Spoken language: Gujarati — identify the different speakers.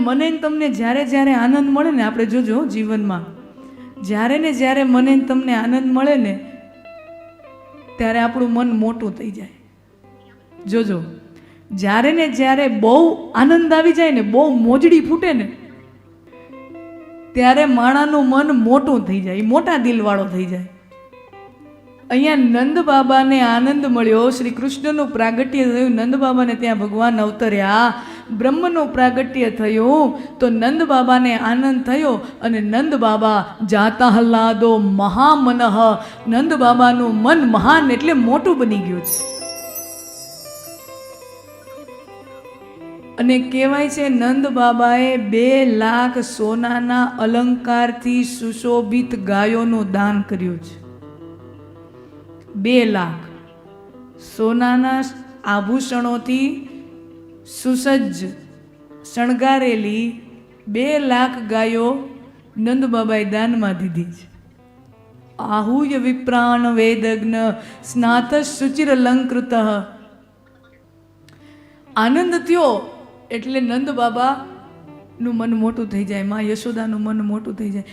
Speaker 1: મને ને તમને જ્યારે જ્યારે આનંદ મળે ને, આપણે જોજો જીવનમાં જ્યારે ને જ્યારે મને ને તમને આનંદ મળે ને ત્યારે આપણું મન મોટું થઈ જાય. જોજો, જ્યારે ને જ્યારે બહુ આનંદ આવી જાય ને, બહુ મોજડી ફૂટે ને, ત્યારે માણાનું મન મોટું થઈ જાય, મોટા દિલવાળો થઈ જાય. અહીંયા નંદ બાબાને આનંદ મળ્યો, શ્રી કૃષ્ણનું પ્રાગટ્ય થયું, નંદ બાબાને ત્યાં ભગવાન અવતર્યા, બ્રહ્મનું પ્રાગટ્ય થયું, તો નંદ બાબાને આનંદ થયો અને નંદ બાબા જાતા હલ્લાદો મહામનઃ, નંદ બાબાનું મન મહાન એટલે મોટું બની ગયું છે. અને કહેવાય છે નંદ બાબાએ 2 લાખ સોનાના અલંકારથી સુશોભિત ગાયોનું દાન કર્યું છે. 2 લાખ સોનાના આભૂષણોથી સુસજ્જ શણગારેલી 2 લાખ ગાયો નંદ બાબાએ દાનમાં દીધી છે. આહુય વિપ્રાણ વેદજ્ઞ સ્નાત શુચિર અલંકૃત. આનંદ થયો એટલે નંદ બાબાનું મન મોટું થઈ જાય, મા યશોદાનું મન મોટું થઈ જાય.